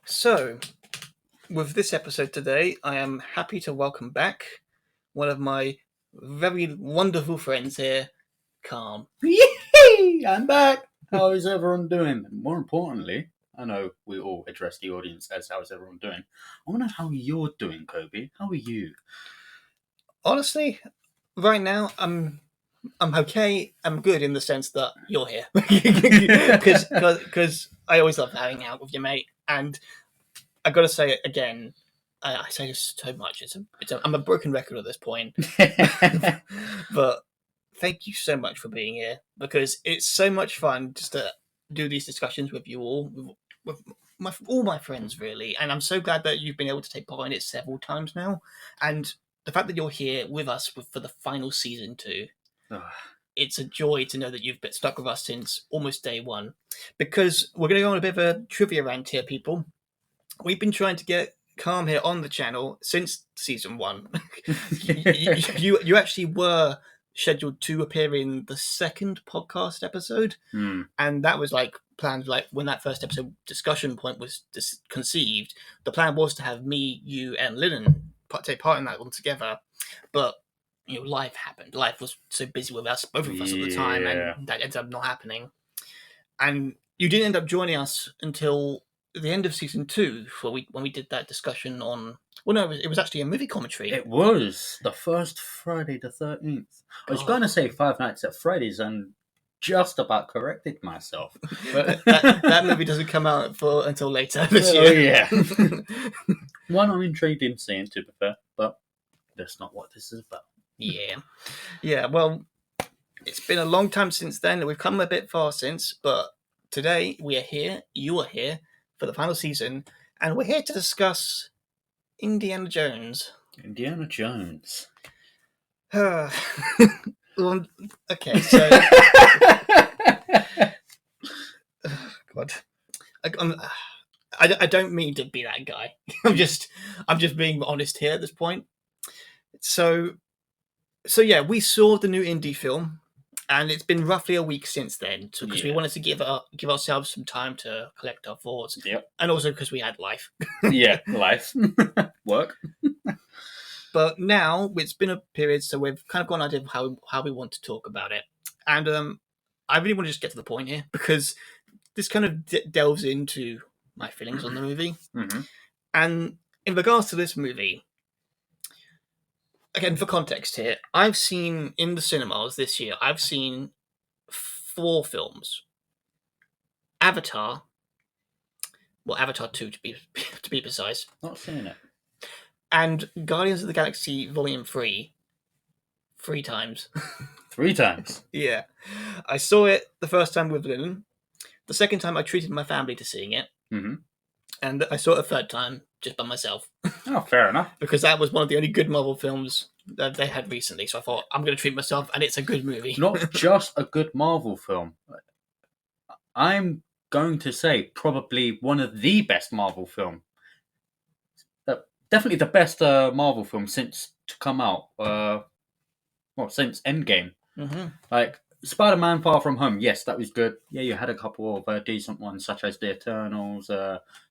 So, with this episode today, I am happy to welcome back one of my very wonderful friends here, Calm. Yee! I'm back. How is everyone doing? And more importantly, I know we all address the audience as "How's everyone doing?" I want to know how you're doing, Kobe. How are you? Honestly, right now I'm okay. I'm good in the sense that you're here because I always love hanging out with you, mate. And I got to say it again. I say this so much. I'm a broken record at this point, but thank you so much for being here because it's so much fun just to do these discussions with you all, with all my friends, really. And I'm so glad that you've been able to take part in it several times now. And the fact that you're here with us for the final season too, it's a joy to know that you've been stuck with us since almost day one. Because we're going to go on a bit of a trivia rant here, people. We've been trying to get Calm here on the channel since season one. you actually were scheduled to appear in the second podcast episode, and that was like planned. Like when that first episode discussion point was conceived, the plan was to have me, you, and Linen take part in that one together, but life happened. Life was so busy with us, both of us at the time, and that ended up not happening. And you didn't end up joining us until the end of season 2 when we did that discussion on. Well, no, it was actually a movie commentary. It was the first Friday the 13th. I was going to say Five Nights at Freddy's and just about corrected myself. But that movie doesn't come out until later this year. Yeah. One I'm intrigued in seeing, to be fair, but that's not what this is about. Yeah. Well, it's been a long time since then. We've come a bit far since, but today we are here. You are here for the final season, and we're here to discuss Indiana Jones. Indiana Jones. Okay, so God, I don't mean to be that guy. I'm just being honest here at this point. So yeah, we saw the new indie film, and it's been roughly a week since then. So because we wanted to give ourselves some time to collect our thoughts, and also because we had life. Life, work. But now it's been a period, so we've kind of got an idea of how we want to talk about it, and I really want to just get to the point here because this kind of delves into my feelings on the movie. Mm-hmm. And in regards to this movie, again, for context here, I've seen in the cinemas this year, I've seen 4 films. Avatar 2 to be precise. Not seen it. And Guardians of the Galaxy Volume 3 3 times. 3 times? Yeah. I saw it the first time with Lynn. The second time I treated my family to seeing it. Mm-hmm. And I saw it a third time just by myself. Oh, fair enough. Because that was one of the only good Marvel films that they had recently. So I thought, I'm going to treat myself, and it's a good movie. Not just a good Marvel film. I'm going to say probably one of the best Marvel film. Definitely the best Marvel film since to come out. Since Endgame. Mm-hmm. Like Spider-Man: Far From Home. Yes, that was good. Yeah, you had a couple of decent ones, such as the Eternals.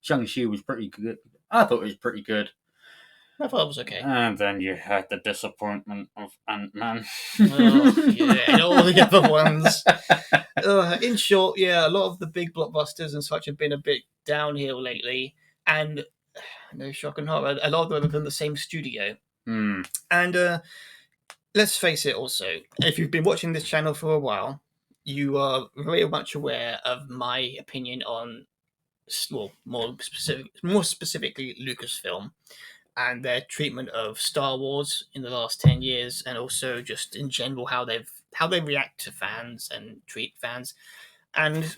Shang-Chi was pretty good. I thought it was pretty good. I thought it was okay. And then you had the disappointment of Ant-Man. And all the other ones. In short, a lot of the big blockbusters and such have been a bit downhill lately. And no shock and horror, a lot of them are from the same studio. And let's face it also, if you've been watching this channel for a while, you are very much aware of my opinion on, more specifically Lucasfilm and their treatment of Star Wars in the last 10 years, and also just in general how they react to fans and treat fans. And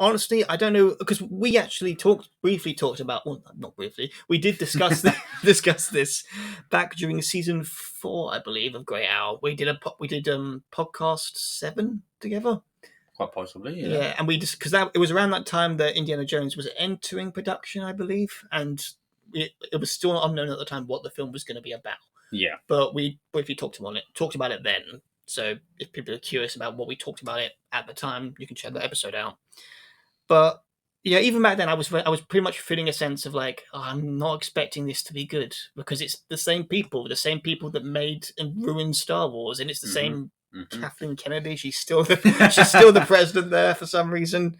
honestly, I don't know, because we actually briefly talked about. Well, not briefly. We did discuss this back during season 4, I believe, of Grey Owl. We did podcast 7 together. Quite possibly, yeah. Yeah, and we just because it was around that time that Indiana Jones was entering production, I believe, and it was still unknown at the time what the film was going to be about. Yeah, but we briefly talked about it then. So if people are curious about what we talked about it at the time, you can check that episode out. But yeah, even back then, I was pretty much feeling a sense of like, oh, I'm not expecting this to be good because it's the same people that made and ruined Star Wars, and it's the Mm-hmm. same Mm-hmm. Kathleen Kennedy. She's still the president there for some reason.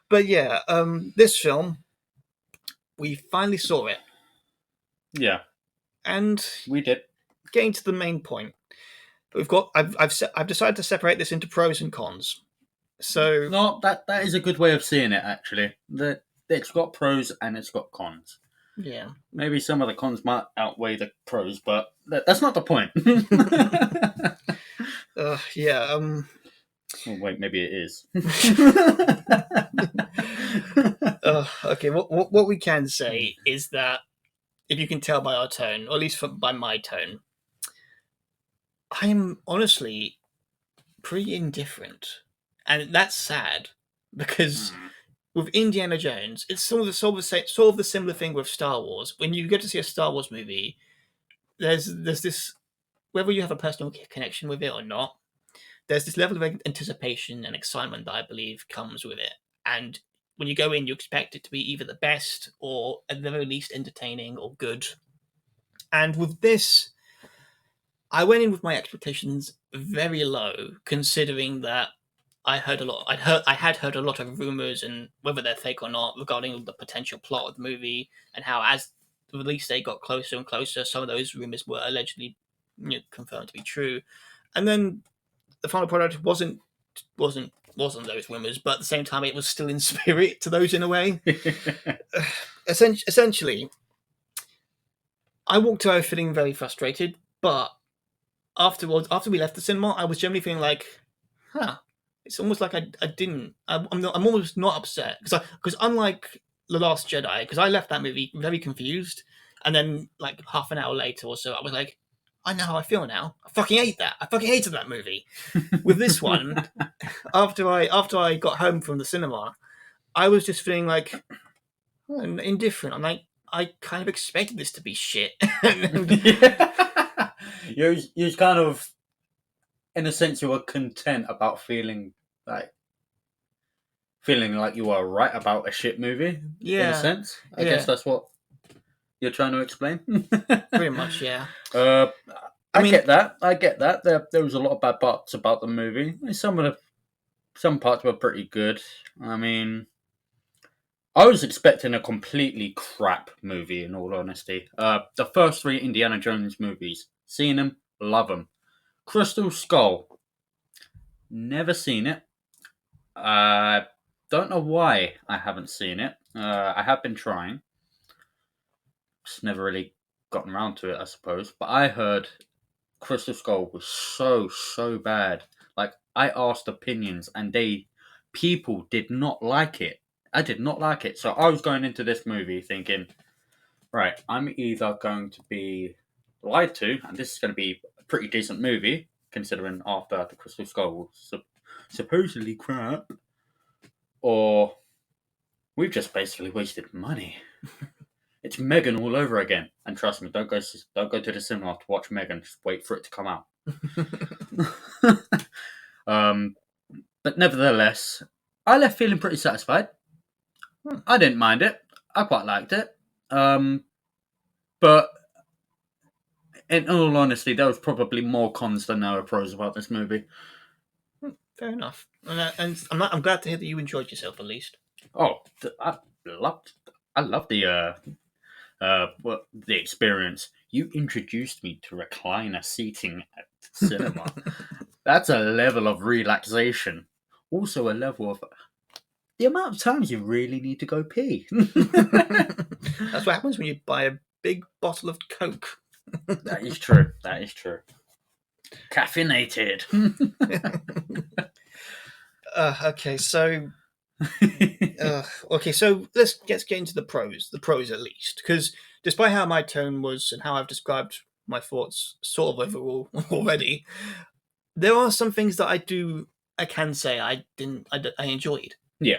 But yeah, this film, we finally saw it, Yeah, and we did. getting to the main point, I've decided to separate this into pros and cons. So No, that is a good way of seeing it. Actually, that it's got pros and it's got cons. yeah, Maybe some of the cons might outweigh the pros, but that's not the point. yeah. Oh, wait, maybe it is. Okay. What we can say is that if you can tell by our tone, or at least by my tone, I'm honestly pretty indifferent, and that's sad because with Indiana Jones, it's sort of the similar thing with Star Wars. When you get to see a Star Wars movie, there's this, whether you have a personal connection with it or not, there's this level of anticipation and excitement that I believe comes with it. And when you go in, you expect it to be either the best or at the very least entertaining or good. And with this, I went in with my expectations very low, considering that I had heard a lot of rumors, and whether they're fake or not, regarding the potential plot of the movie, and how as the release date got closer and closer, some of those rumors were allegedly confirmed to be true. And then the final product wasn't those rumors, but at the same time, it was still in spirit to those in a way. Essentially, I walked away feeling very frustrated, but afterwards, after we left the cinema, I was generally feeling like, huh, it's almost like I didn't. I'm almost not upset because unlike The Last Jedi, because I left that movie very confused, and then like half an hour later or so, I was like, I know how I feel now. I fucking hate that. I fucking hated that movie. With this one, after I got home from the cinema, I was just feeling like indifferent. I'm like, I kind of expected this to be shit. Yeah. You're kind of, in a sense, you were content about feeling like you were right about a shit movie. In a Yeah, sense, I guess yeah, that's what you're trying to explain. pretty much, yeah. Uh, I I mean, get that. I get that. There was a lot of bad parts about the movie. Some parts were pretty good. I mean, I was expecting a completely crap movie. In all honesty, the first three Indiana Jones movies, seen them, love them. Crystal Skull, never seen it. I don't know why I haven't seen it. I have been trying. Just never really gotten around to it, I suppose. But I heard Crystal Skull was so bad. Like I asked opinions, and people did not like it. I did not like it. So I was going into this movie thinking, right, I'm either going to be lied to, and this is going to be a pretty decent movie, considering after the Crystal Skull was supposedly crap, or we've just basically wasted money. It's Megan all over again. And trust me, don't go to the cinema to watch Megan. Just wait for it to come out. um, but nevertheless, I left feeling pretty satisfied. I didn't mind it. I quite liked it. But in all honesty, there was probably more cons than there were pros about this movie. fair enough. And I'm glad to hear that you enjoyed yourself at least. Oh, I loved the experience. You introduced me to recliner seating at cinema. That's a level of relaxation. Also, a level of the amount of times you really need to go pee. That's what happens when you buy a big bottle of Coke. That is true. That is true. Caffeinated. Okay, so let's get into the pros. The pros at least, because despite how my tone was and how I've described my thoughts, sort of overall already, there are some things that I can say I enjoyed. Yeah.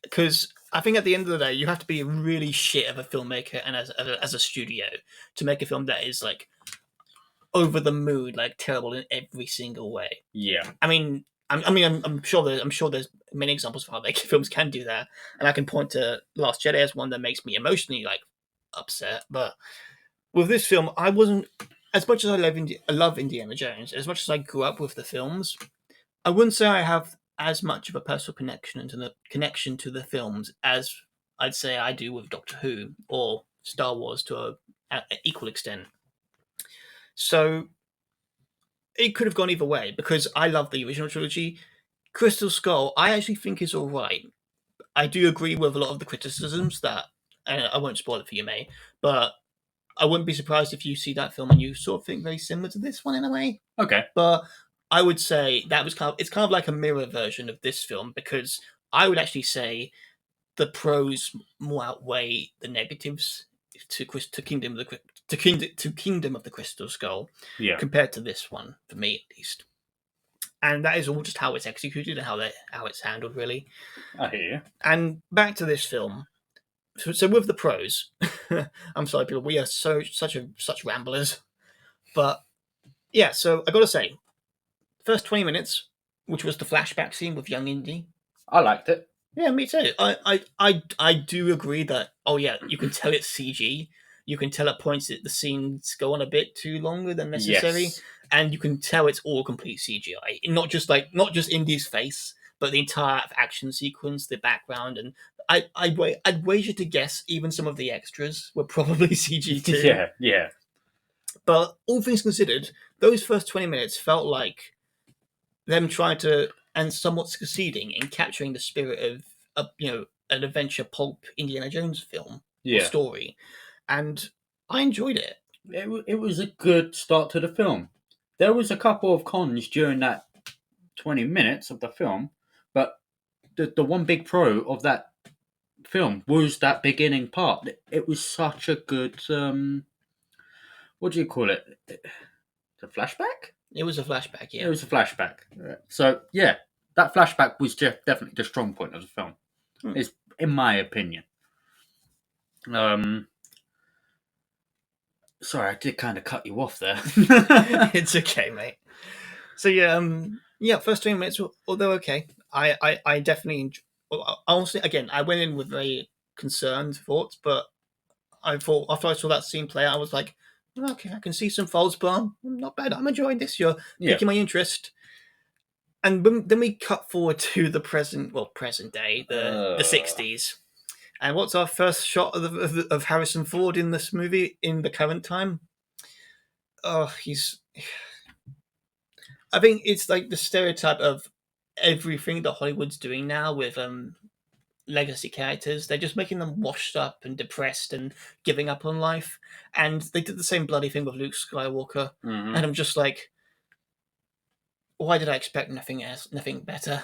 Because I think at the end of the day, you have to be really shit of a filmmaker and as a studio to make a film that is like over the moon, like terrible in every single way. Yeah. I mean, I'm sure there's many examples of how they films can do that, and I can point to Last Jedi as one that makes me emotionally like upset. But with this film, I wasn't as much as I love Indiana Jones, as much as I grew up with the films. I wouldn't say I have as much of a personal connection to the films as I'd say I do with Doctor Who or Star Wars to a equal extent. So it could have gone either way because I love the original trilogy. Crystal Skull, I actually think is all right. I do agree with a lot of the criticisms that, and I won't spoil it for you, May, but I wouldn't be surprised if you see that film and you sort of think very similar to this one in a way. Okay. But I would say that was it's kind of like a mirror version of this film because I would actually say the pros more outweigh the negatives to Kingdom of the Crystal Skull Yeah. compared to this one for me at least. And that is all just how it's executed and how it's handled really. I hear you. And back to this film. So with the pros, I'm sorry, people, we are such ramblers, but yeah. So I got to say, first 20 minutes, which was the flashback scene with young Indy. I liked it. Yeah, me too. I do agree that. Oh yeah, you can tell it's CG. You can tell at points that the scenes go on a bit too longer than necessary, Yes. and you can tell it's all complete CGI. Not just Indy's face, but the entire action sequence, the background, and I'd wager to guess even some of the extras were probably CG too. Yeah. Yeah. But all things considered, those first 20 minutes felt like them trying to and somewhat succeeding in capturing the spirit of an adventure pulp Indiana Jones film or Yeah. story, and I enjoyed it. It was a good start to the film. There was a couple of cons during that 20 minutes of the film, but the one big pro of that film was that beginning part. It was such a good what do you call it? The flashback? It was a flashback, It yeah. was a flashback. So yeah, that flashback was definitely the strong point of the film. Is in my opinion. Sorry, I did kind of cut you off there. It's okay, mate. So yeah, first 20 minutes, although okay, I definitely honestly, again, I went in with very concerned thoughts, but I thought after I saw that scene play out, I was like, okay, I can see some faults, but I'm not bad. I'm enjoying this. You're piquing my interest. And then we cut forward to the present day, the 60s. And what's our first shot of Harrison Ford in this movie in the current time? Oh, I think it's like the stereotype of everything that Hollywood's doing now with legacy characters. They're just making them washed up and depressed and giving up on life. And they did the same bloody thing with Luke Skywalker. Mm-hmm. And I'm just like, why did I expect nothing better?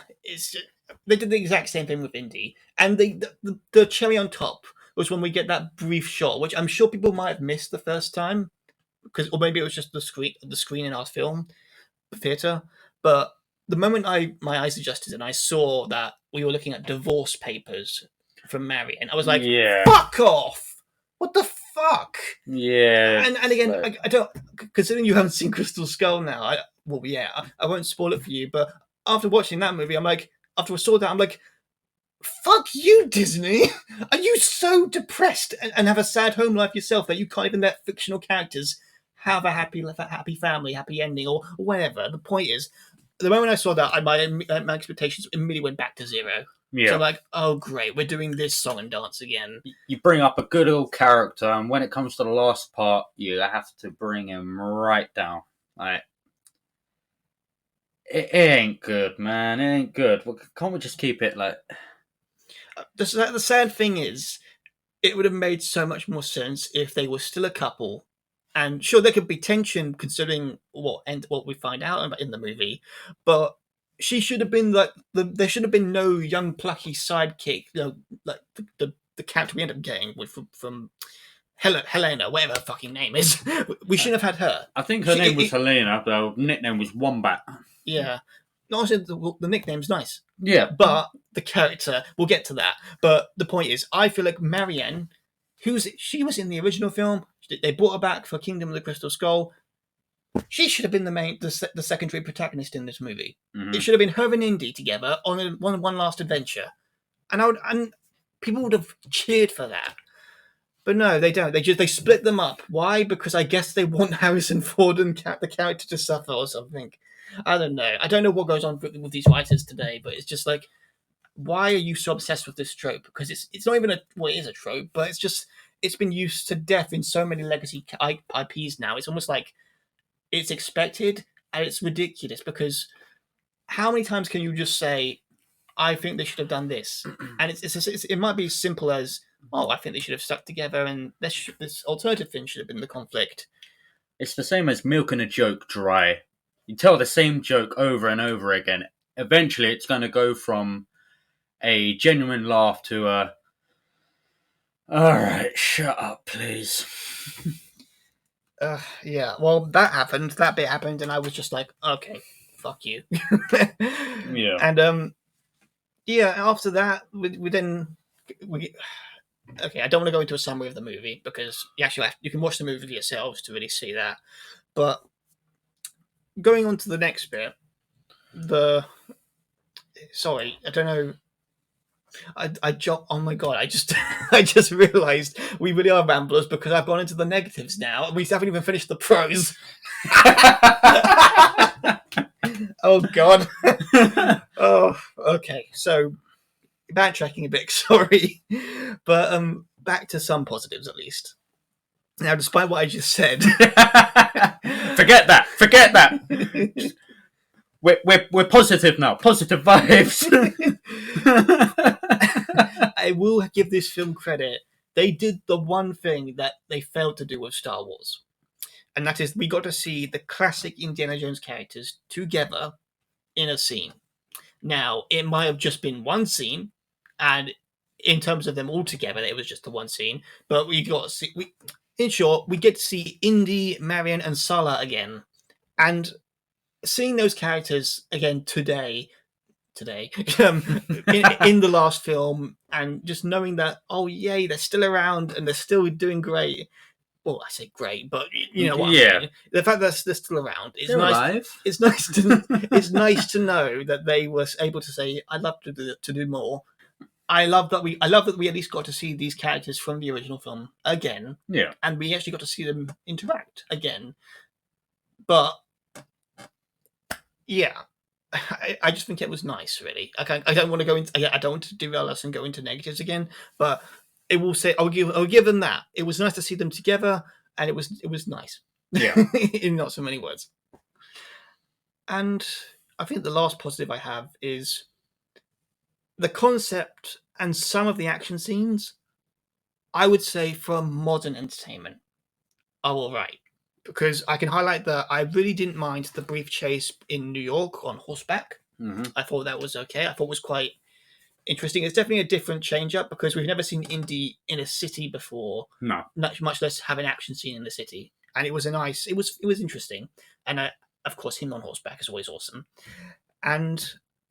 They did the exact same thing with Indy, and the cherry on top was when we get that brief shot, which I'm sure people might have missed the first time, or maybe it was just the screen in our film, the theater. But the moment my eyes adjusted and I saw that we were looking at divorce papers from Marion, I was like, yeah. "Fuck off! What the fuck?" Yeah. And again, I don't, considering you haven't seen Crystal Skull now. I won't spoil it for you. But after watching that movie, after I saw that, I'm like, fuck you, Disney! Are you so depressed and have a sad home life yourself that you can't even let fictional characters have a happy family, happy ending, or whatever? The point is, the moment I saw that, my expectations immediately went back to zero. Yeah. So I'm like, oh great, we're doing this song and dance again. You bring up a good old character, and when it comes to the last part, you have to bring him right down. Like, it ain't good, man. It ain't good. Can't we just keep it like? The sad thing is, it would have made so much more sense if they were still a couple. And sure, there could be tension considering what we find out in the movie, but she should have been like there should have been no young plucky sidekick, like the character we end up getting from Helena, whatever her fucking name is. We shouldn't have had her. I think her name was Helena. The nickname was Wombat. Yeah, honestly, the nickname's nice. Yeah, but the character, we'll get to that. But the point is, I feel like Marianne, she was in the original film. They brought her back for Kingdom of the Crystal Skull. She should have been the secondary protagonist in this movie. Mhm. It should have been her and Indy together on one last adventure, and people would have cheered for that. But no, they don't. They split them up. Why? Because I guess they want Harrison Ford and the character to suffer or something. I don't know. I don't know what goes on with these writers today, but it's just like, why are you so obsessed with this trope? Because it's not even it is a trope, but it's been used to death in so many legacy IPs now. It's almost like it's expected and it's ridiculous because how many times can you just say, I think they should have done this? And it might be as simple as, oh, I think they should have stuck together and this alternative thing should have been the conflict. It's the same as milking a joke dry. You tell the same joke over and over again. Eventually, it's going to go from a genuine laugh to a, alright, shut up, please. Yeah, well, that bit happened, and I was just like, okay, fuck you. Yeah. And yeah, after that, okay, I don't want to go into a summary of the movie because you can watch the movie for yourselves to really see that. But going on to the next bit, sorry, I don't know. Oh my god! I just realised we really are ramblers because I've gone into the negatives now, and we haven't even finished the pros. Oh god. Oh, okay. So backtracking a bit, sorry, but back to some positives at least. Now, despite what I just said, Forget that. We're positive now. Positive vibes. I will give this film credit. They did the one thing that they failed to do with Star Wars, and that is we got to see the classic Indiana Jones characters together in a scene. Now, it might have just been one scene, and in terms of them all together, it was just the one scene. But we got to see. In short, we get to see Indy, Marion, and Sala again, and seeing those characters again today in the last film, and just knowing that, oh yay, they're still around and they're still doing great. Well, I say great, but you know what I mean. The fact that they're still around is They're nice. alive. It's nice to know that they were able to say, "I'd love to do more." I love that we at least got to see these characters from the original film again. Yeah. And we actually got to see them interact again. But yeah, I just think it was nice, really. I don't want to go into. I don't want to derail us and go into negatives again. But it will say I'll give them that. It was nice to see them together, and it was nice. Yeah. In not so many words. And I think the last positive I have is the concept and some of the action scenes. I would say for modern entertainment are all right. Because I can highlight that I really didn't mind the brief chase in New York on horseback. Mm-hmm. I thought that was okay. I thought it was quite interesting. It's definitely a different change up because we've never seen Indy in a city before. No. Much less have an action scene in the city. And it was it was interesting. And of course, him on horseback is always awesome. And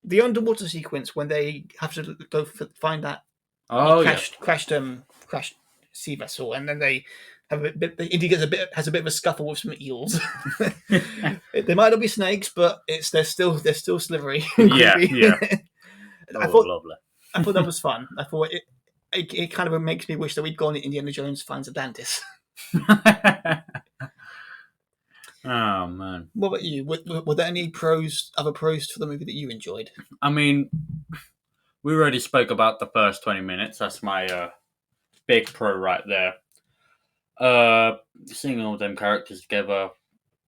the underwater sequence when they have to go find that crashed sea vessel, and then they have a bit. Indy has a bit of a scuffle with some eels. They might not be snakes, but they're still slithery. Yeah. I thought that was fun. I thought it kind of makes me wish that we'd gone Indiana Jones finds Atlantis. Oh man. What about you? Were there any other pros for the movie that you enjoyed? I mean, we already spoke about the first 20 minutes. That's my big pro right there. Seeing all them characters together,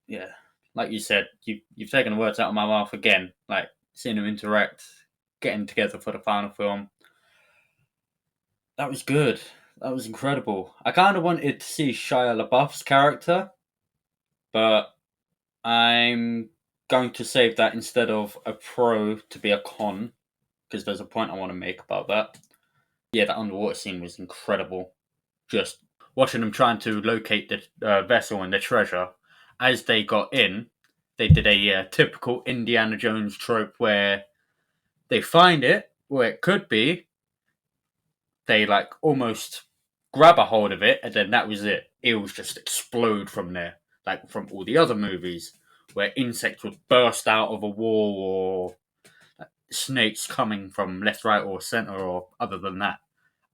yeah, like you said, you've taken the words out of my mouth again. Like seeing them interact, getting together for the final film. That was good. That was incredible. I kind of wanted to see Shia LaBeouf's character, but I'm going to save that instead of a pro to be a con, because there's a point I want to make about that. Yeah, that underwater scene was incredible. Just watching them trying to locate the vessel and the treasure. As they got in, they did a typical Indiana Jones trope where they find it where it could be, they like almost grab a hold of it, and then that was it. It was just explode from there. like from all the other movies, where insects would burst out of a wall or snakes coming from left, right, or center, or other than that.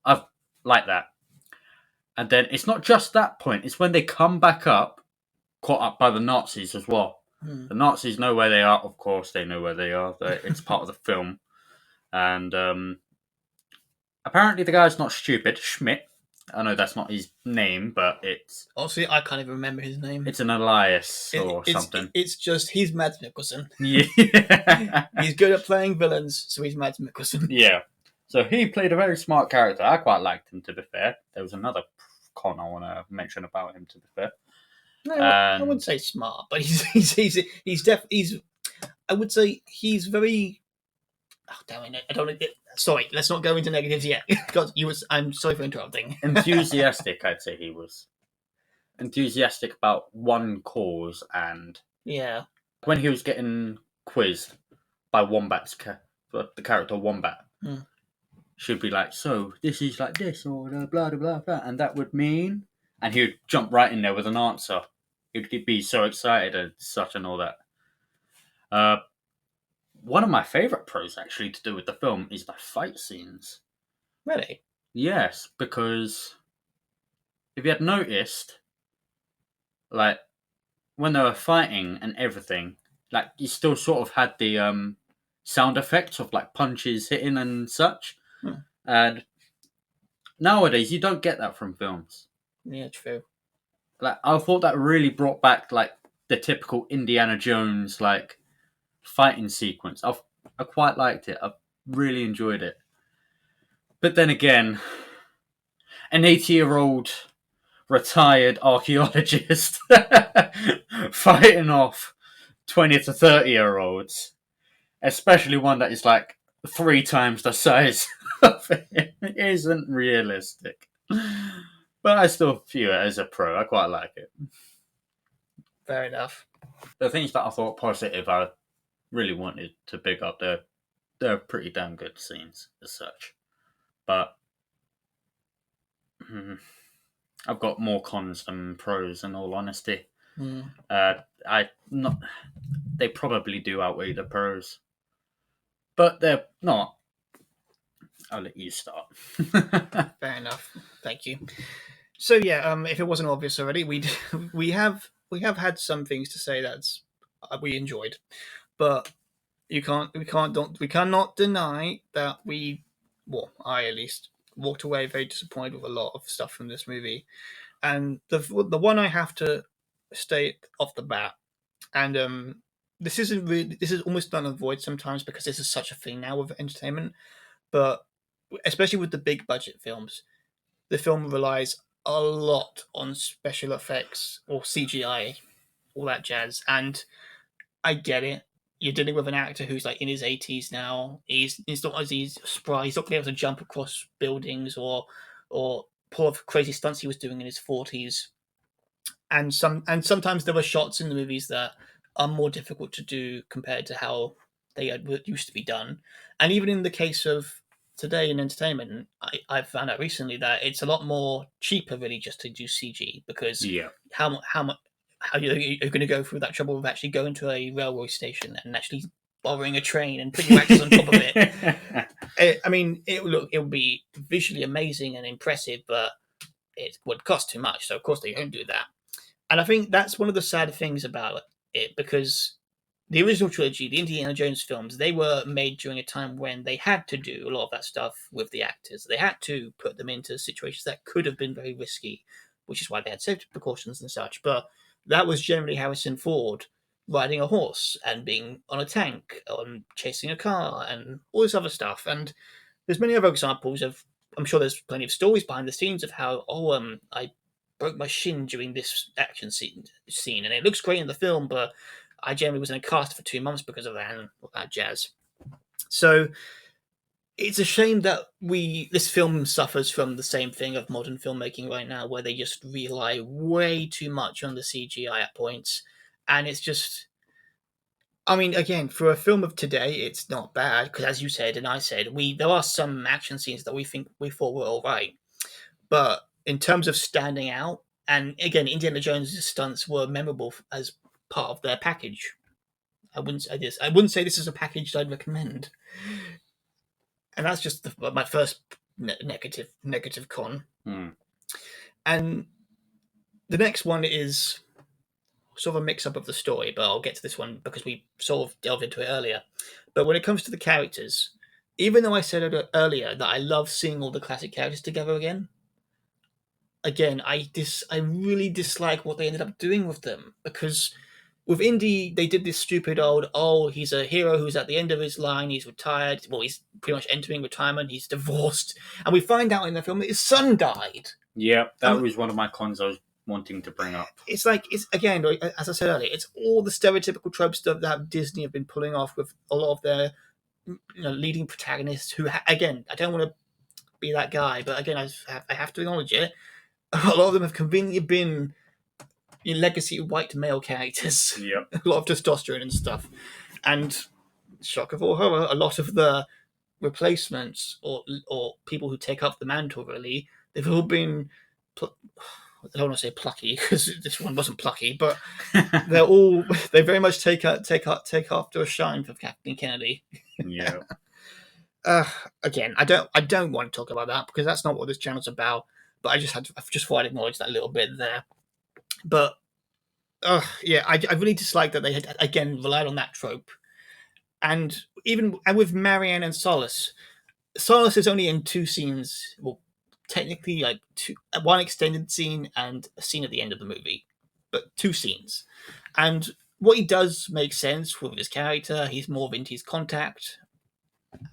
I've like that. And then it's not just that point; it's when they come back up, caught up by the Nazis as well. Hmm. The Nazis know where they are. Of course, they know where they are. It's part of the film, and apparently the guy's not stupid. Schmidt. I know that's not his name, but Honestly, I can't even remember his name. it's an alias or something. It's just he's Mads Mikkelsen. Yeah. He's good at playing villains, so he's Mads Mikkelsen. Yeah. So he played a very smart character. I quite liked him, to be fair. There was another con I want to mention about him, to be fair. No, I wouldn't say smart, but he's definitely. I would say he's very. Oh damn it! I don't. Sorry, let's not go into negatives yet. God, I'm sorry for interrupting. Enthusiastic, I'd say he was. Enthusiastic about one cause, and Yeah. when he was getting quizzed by the character Wombat, she'd be like, "So this is like this, or blah blah blah blah," and that would mean, and he would jump right in there with an answer. He'd be so excited and such and all that. One of my favorite pros actually to do with the film is the fight scenes. Really? Yes, because if you had noticed, like when they were fighting and everything, like you still sort of had the sound effects of like punches hitting and such. And nowadays you don't get that from films. Yeah, true. Like I thought that really brought back like the typical Indiana Jones like fighting sequence. I quite liked it. I really enjoyed it. But then again, an 80-year-old retired archaeologist fighting off 20 to 30-year-olds, especially one that is like 3 times the size of him, isn't realistic. But I still view it as a pro. I quite like it. Fair enough. The things that I thought positive, I really wanted to big up. They're pretty damn good scenes as such. But I've got more cons than pros, in all honesty. They probably do outweigh the pros, but they're not. I'll let you start. Fair enough. Thank you. So yeah, if it wasn't obvious already, we have had some things to say that's we enjoyed, but we cannot deny that I at least walked away very disappointed with a lot of stuff from this movie, and the one I have to state off the bat, and this is almost done avoid sometimes because this is such a thing now with entertainment, but especially with the big budget films, the film relies a lot on special effects or CGI, all that jazz. And I get it. You're dealing with an actor who's like in his 80s now. He's not as he's spry. He's not going to be able to jump across buildings or pull off crazy stunts he was doing in his 40s. And sometimes there were shots in the movies that are more difficult to do compared to how they used to be done. And even in the case of today in entertainment, I've found out recently that it's a lot more cheaper really just to do CG because Yeah. how much how you're going to go through that trouble of actually going to a railway station and actually borrowing a train and putting your actors on top of it. I mean, it would be visually amazing and impressive, but it would cost too much. So of course they don't do that. And I think that's one of the sad things about it because the original trilogy, the Indiana Jones films, they were made during a time when they had to do a lot of that stuff with the actors. They had to put them into situations that could have been very risky, which is why they had safety precautions and such. But that was generally Harrison Ford riding a horse and being on a tank, on chasing a car, and all this other stuff. And there's many other examples of. I'm sure there's plenty of stories behind the scenes of how I broke my shin during this action scene, and it looks great in the film, but I generally was in a cast for 2 months because of that and all that jazz. So it's a shame that this film suffers from the same thing of modern filmmaking right now, where they just rely way too much on the CGI at points, and it's just. I mean, again, for a film of today, it's not bad because, as you said and I said, there are some action scenes that we thought were all right, but in terms of standing out And again, Indiana Jones' stunts were memorable as part of their package. I wouldn't say this. I wouldn't say this is a package I'd recommend. And that's just my first negative con. Mm. And the next one is sort of a mix-up of the story, but I'll get to this one because we sort of delved into it earlier. But when it comes to the characters, even though I said earlier that I love seeing all the classic characters together again, I really dislike what they ended up doing with them, because with Indy, they did this stupid he's a hero who's at the end of his line, he's retired, well, he's pretty much entering retirement, he's divorced, and we find out in the film that his son died. Yeah, that was one of my cons I was wanting to bring up. It's again, as I said earlier, it's all the stereotypical trope stuff that Disney have been pulling off with a lot of their leading protagonists who, again, I don't want to be that guy, but again, I have to acknowledge it, a lot of them have conveniently been legacy white male characters. Yep. A lot of testosterone and stuff. And shock of all horror, a lot of the replacements or people who take up the mantle, really, they've all been I don't want to say plucky, because this one wasn't plucky, but they very much take after a shine for Kathleen Kennedy. Yeah. Again, I don't want to talk about that because that's not what this channel's about. But I just thought I'd acknowledge that little bit there. But yeah, I really dislike that they had again relied on that trope, and with Marianne and Solace is only in 2 scenes. Well, technically, like one extended scene and a scene at the end of the movie, but 2 scenes. And what he does makes sense with his character. He's more of Indy's contact.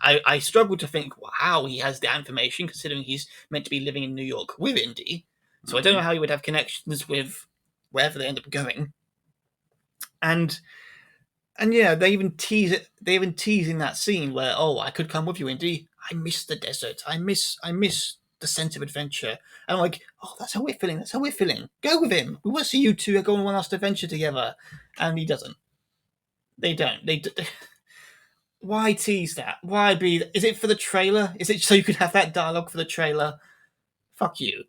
I struggle to think how he has that information, considering he's meant to be living in New York with Indy. So I don't know how he would have connections with wherever they end up going. And yeah, they even tease it. They even tease in that scene where, I could come with you, Indy. I miss the desert. I miss the sense of adventure. And I'm like, that's how we're feeling. That's how we're feeling. Go with him. We want to see you two go on one last adventure together. And he doesn't. They don't. Why tease that? Why be? Is it for the trailer? Is it so you could have that dialogue for the trailer? Fuck you.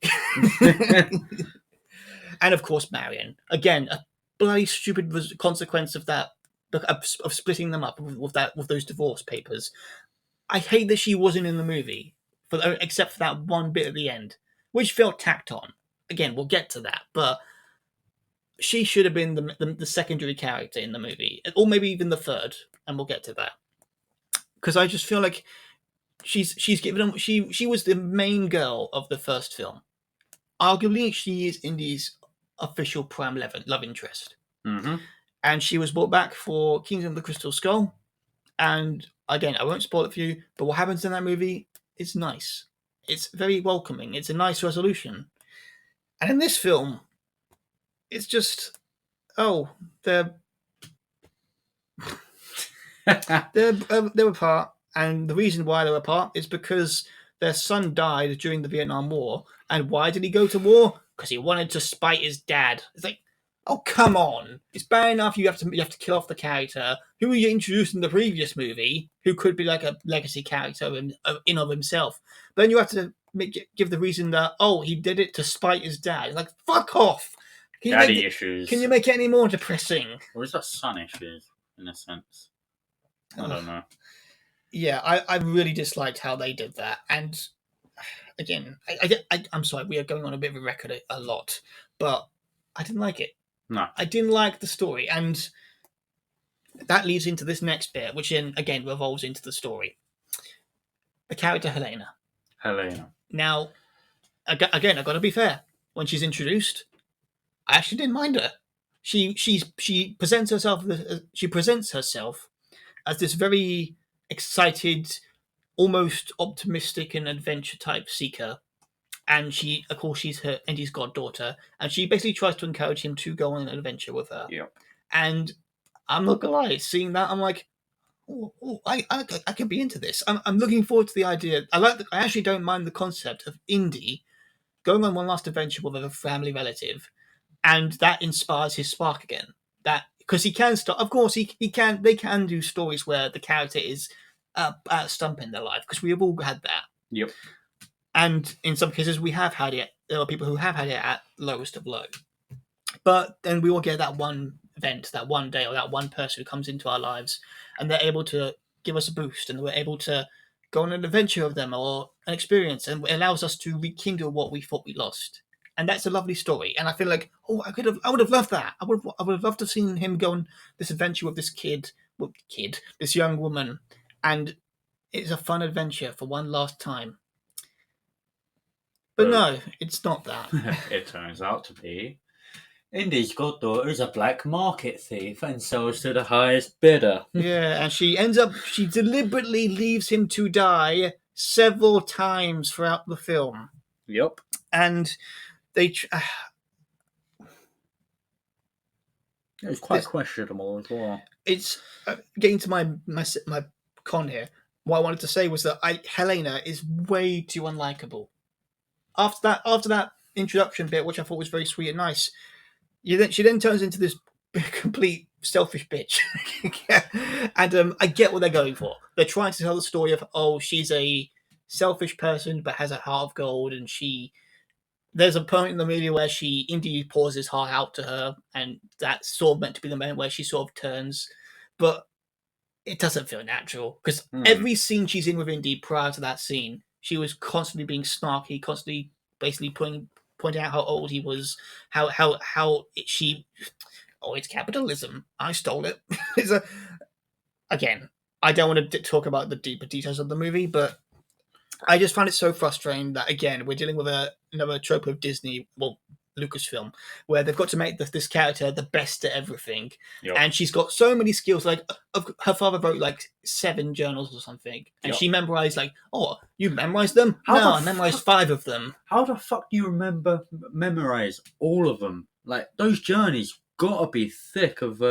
And of course, Marion. Again, a bloody stupid consequence of that, of splitting them up with those divorce papers. I hate that she wasn't in the movie, except for that one bit at the end, which felt tacked on. Again, we'll get to that, but she should have been the secondary character in the movie, or maybe even the third, and we'll get to that. Because I just feel like she's given them. She was the main girl of the first film. Arguably, she is Indy's official prime love interest. Mm-hmm. And she was brought back for Kingdom of the Crystal Skull. And again, I won't spoil it for you, but what happens in that movie is nice. It's very welcoming. It's a nice resolution. And in this film, it's just, they're apart, and the reason why they're apart is because their son died during the Vietnam War. And why did he go to war? Because he wanted to spite his dad. It's like, oh, come on! It's bad enough you have to kill off the character who you introduced in the previous movie, who could be like a legacy character in of himself. But then you have to give the reason that he did it to spite his dad. It's like, fuck off! Daddy issues. Can you make it any more depressing? Or is that son issues in a sense? I don't know. Yeah, I really disliked how they did that. And again, I'm sorry, we are going on a bit of a record a lot, but I didn't like it. No. I didn't like the story. And that leads into this next bit, which again revolves into the story. The character Helena. Now, again, I've got to be fair. When she's introduced, I actually didn't mind her. She presents herself as this very excited, almost optimistic and adventure type seeker. And she's Indy's goddaughter, and she basically tries to encourage him to go on an adventure with her. Yeah. And I'm not gonna lie, seeing that, I'm like, I could be into this. I'm looking forward to the idea. I actually don't mind the concept of Indy going on one last adventure with a family relative, and that inspires his spark again. That because he can start. Of course, he can. They can do stories where the character is at a stump in their life, because we have all had that. Yep. And in some cases, we have had it there are people who have had it at lowest of low. But then we all get that one event, that one day, or that one person who comes into our lives, and they're able to give us a boost, and we're able to go on an adventure with them or an experience, and it allows us to rekindle what we thought we lost. And that's a lovely story. And I feel like, oh, I would have loved that. I would have loved to have seen him go on this adventure with this young woman, and it's a fun adventure for one last time. But no, it's not that. It turns out to be. Indy's goddaughter is a black market thief and sells to the highest bidder. Yeah, and she deliberately leaves him to die several times throughout the film. Yep. And they... It was quite questionable as well. It's getting to my con here. What I wanted to say was that Helena is way too unlikable. After that introduction bit, which I thought was very sweet and nice, she then turns into this complete selfish bitch. And I get what they're going for. They're trying to tell the story of, she's a selfish person but has a heart of gold, and there's a point in the movie where Indy pours his heart out to her, and that's sort of meant to be the moment where she sort of turns, but it doesn't feel natural, because every scene she's in with Indy prior to that scene, she was constantly being snarky, constantly basically pointing out how old he was, it's capitalism, I stole it. Again, I don't want to talk about the deeper details of the movie, but I just find it so frustrating that, again, we're dealing with another trope of Disney, Lucasfilm, where they've got to make this character the best at everything. Yep. And she's got so many skills. Like, her father wrote, 7 journals or something. And she memorized, you memorized them? I memorized 5 of them. How the fuck do you memorize all of them? Those journeys gotta be thick of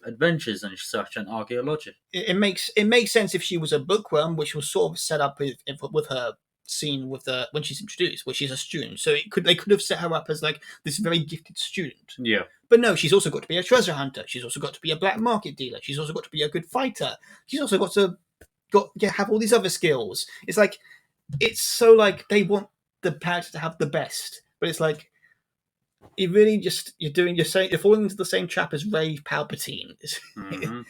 adventures and such, and archaeology. It makes sense if she was a bookworm, which was sort of set up with her scene when she's introduced, where she's a student. So they could have set her up as this very gifted student. Yeah. But no, she's also got to be a treasure hunter. She's also got to be a black market dealer. She's also got to be a good fighter. She's also got to have all these other skills. It's so they want the character to have the best, but it's it really you're falling into the same trap as Rey Palpatine. Mm-hmm.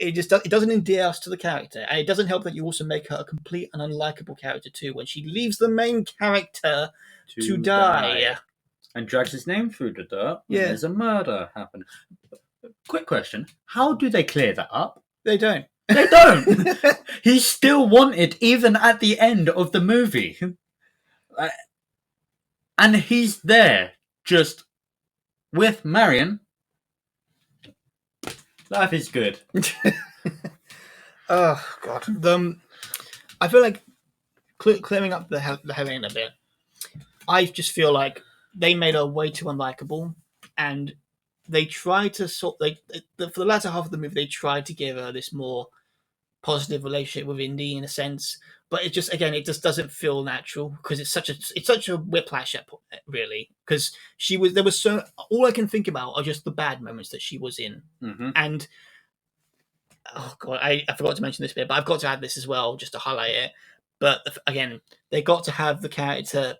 It doesn't endear us to the character, and it doesn't help that you also make her a complete and unlikable character too when she leaves the main character to die and drags his name through the dirt. Yeah, there's a murder happening. Quick question: how do they clear that up? They don't. They don't. He's still wanted even at the end of the movie, and he's there just with Marion. Life is good. Oh God. I feel like clearing up the Helena bit. I just feel like they made her way too unlikable, and they tried to for the latter half of the movie, they tried to give her this more positive relationship with Indy in a sense, but it just doesn't feel natural, because it's such a whiplash really, because all I can think about are just the bad moments that she was in. Mm-hmm. And oh God, I forgot to mention this bit, but I've got to add this as well just to highlight it. But again, they got to have the character.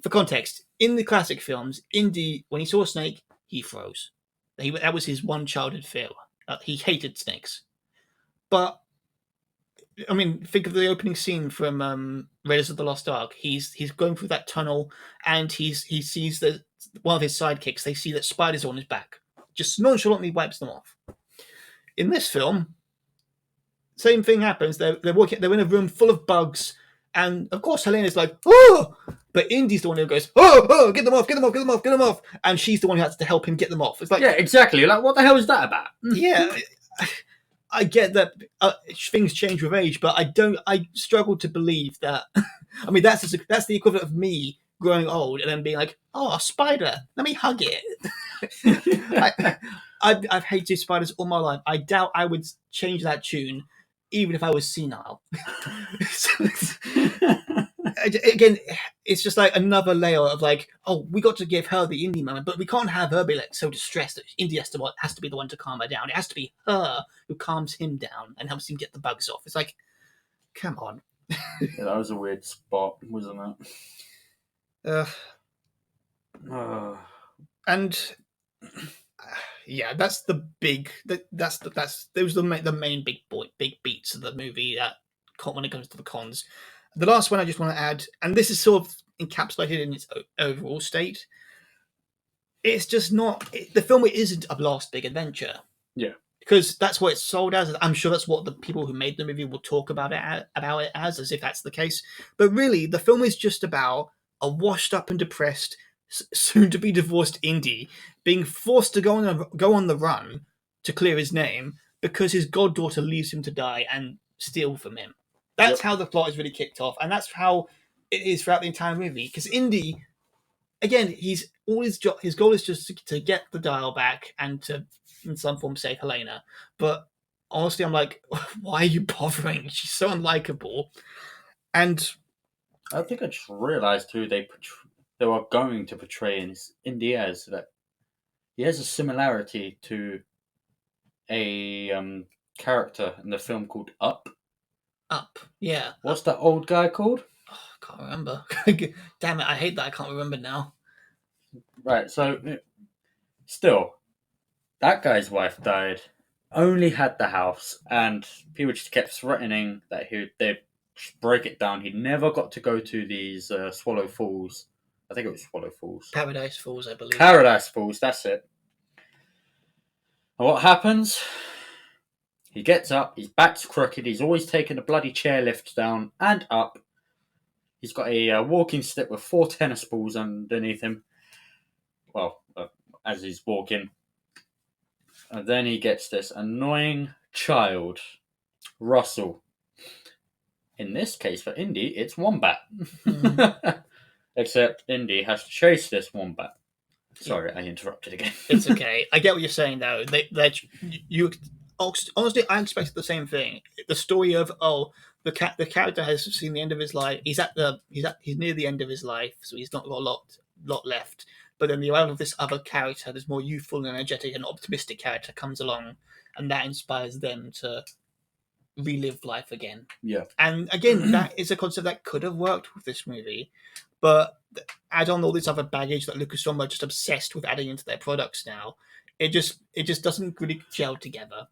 For context, in the classic films, Indy, when he saw a snake, he froze. That was his one childhood fear. He hated snakes. But I mean, think of the opening scene from Raiders of the Lost Ark. He's going through that tunnel, and he sees that one of his sidekicks. They see that spiders are on his back. Just nonchalantly wipes them off. In this film, same thing happens. They're in a room full of bugs, and of course Helena's like, oh, but Indy's the one who goes, oh, get them off, and she's the one who has to help him get them off. It's yeah, exactly. What the hell is that about? Yeah. I get that things change with age, but I struggle to believe that. I mean, that's the equivalent of me growing old and then being like, oh, a spider, let me hug it. I've hated spiders all my life. I doubt I would change that tune, even if I was senile. Again, it's just another layer of we got to give her the Indy moment, but we can't have her be so distressed that Indy has to be the one to calm her down. It has to be her who calms him down and helps him get the bugs off. It's come on. Yeah, that was a weird spot, wasn't it? Uh, Uh, and yeah, that's the big. That's those are the main big beats of the movie that when it comes to the cons. The last one I just want to add, and this is sort of encapsulated in its overall state. It's just not the film. It isn't a last big adventure. yeah. Because that's what it's sold as. I'm sure that's what the people who made the movie will talk about it as if that's the case. But really, the film is just about a washed up and depressed, soon to be divorced Indy being forced to go on the run to clear his name because his goddaughter leaves him to die and steal from him. That's Yep. how the plot is really kicked off, and that's how it is throughout the entire movie. Because Indy, again, his goal is just to get the dial back and to in some form save Helena. But honestly, I'm like, why are you bothering? She's so unlikable. And I think I just realised who they were going to portray in Diaz. That he has a similarity to a character in the film called Up. Up, yeah. What's that old guy called? Oh, I can't remember. Damn it, I hate that I can't remember now. Right, so still, that guy's wife died, only had the house, and people just kept threatening that they'd break it down. He never got to go to these Swallow Falls. I think it was Swallow Falls. Paradise Falls, I believe. Paradise Falls, that's it. And what happens? He gets up, his back's crooked, he's always taking a bloody chairlift down and up. He's got a walking stick with 4 tennis balls underneath him. Well, as he's walking. And then he gets this annoying child, Russell. In this case, for Indy, it's Wombat. Except Indy has to chase this Wombat. Sorry, I interrupted again. It's okay. I get what you're saying, though. You honestly, I expected the same thing. The story of the character has seen the end of his life. He's near the end of his life, so he's not got a lot left. But then the arrival of this other character, this more youthful and energetic and optimistic character, comes along, and that inspires them to relive life again. Yeah. And again, that is a concept that could have worked with this movie, but add on all this other baggage that Lucasfilm are just obsessed with adding into their products now. It just doesn't really gel together,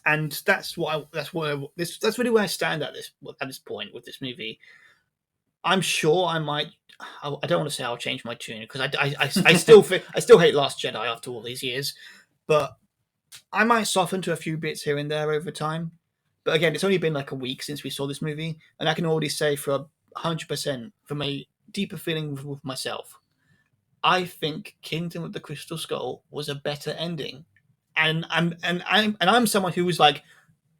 and that's really where I stand at this point with this movie. I'm sure I might. I don't want to say I'll change my tune because I still hate Last Jedi after all these years, but I might soften to a few bits here and there over time. But again, it's only been like a week since we saw this movie, and I can already say for 100% from a deeper feeling with myself, I think Kingdom of the Crystal Skull was a better ending. And I'm someone who was like,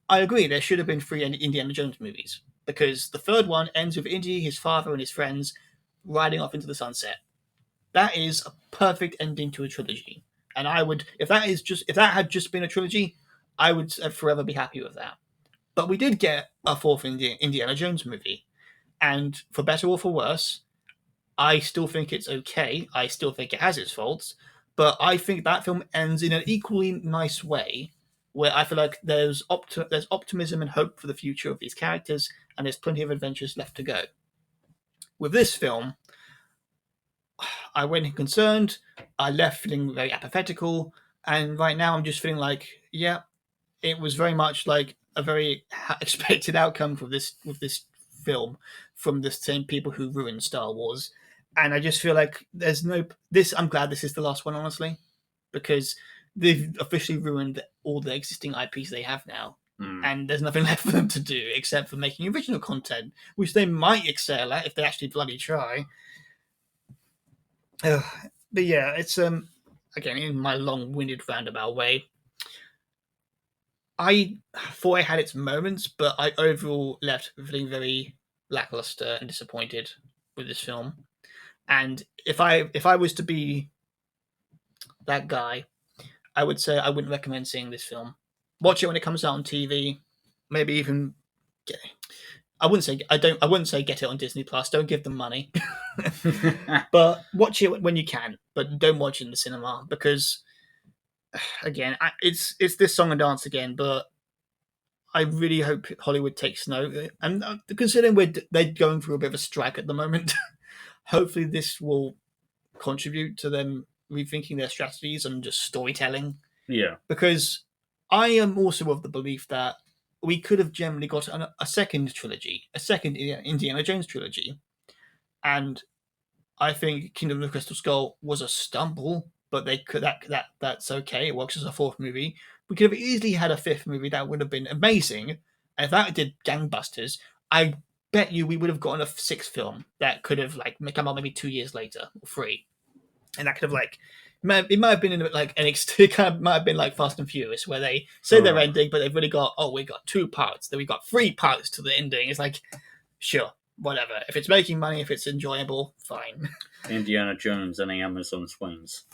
I agree, there should have been 3 Indiana Jones movies because the third one ends with Indy, his father, and his friends riding off into the sunset. That is a perfect ending to a trilogy, and I would, if that had just been a trilogy, I would forever be happy with that. But we did get a 4th Indiana Jones movie, and for better or for worse, I still think it's okay. I still think it has its faults, but I think that film ends in an equally nice way, where I feel like there's optimism and hope for the future of these characters, and there's plenty of adventures left to go. With this film, I went in concerned, I left feeling very apathetical, and right now I'm just feeling like, yeah, it was very much like a very expected outcome for this with this film from the same people who ruined Star Wars. And I just feel like there's no this. I'm glad this is the last one, honestly, because they've officially ruined all the existing IPs they have now, and there's nothing left for them to do except for making original content, which they might excel at if they actually bloody try. But yeah, it's again in my long-winded roundabout way. I thought it had its moments, but I overall left feeling very lackluster and disappointed with this film. And if I was to be that guy, I would say I wouldn't recommend seeing this film. Watch it when it comes out on TV. Maybe even I wouldn't say get it on Disney Plus. Don't give them money. But watch it when you can. But don't watch it in the cinema because, again, it's this song and dance again. But I really hope Hollywood takes note. And considering they're going through a bit of a strike at the moment, hopefully this will contribute to them rethinking their strategies and just storytelling. Yeah. Because I am also of the belief that we could have generally got a second trilogy, a second Indiana Jones trilogy. And I think Kingdom of the Crystal Skull was a stumble, but they could that's okay. It works as a fourth movie. We could have easily had a fifth movie that would have been amazing. And if that did gangbusters, I bet you we would have gotten a sixth film that could have like come out maybe 2 years later or 3, and that could have like it might have been like it kind of might have been like Fast and Furious, where they say they're ending, but they've really got we got 2 parts, then we got 3 parts to the ending. It's like, sure, whatever. If it's making money, if it's enjoyable, fine. Indiana Jones and the Amazon swings.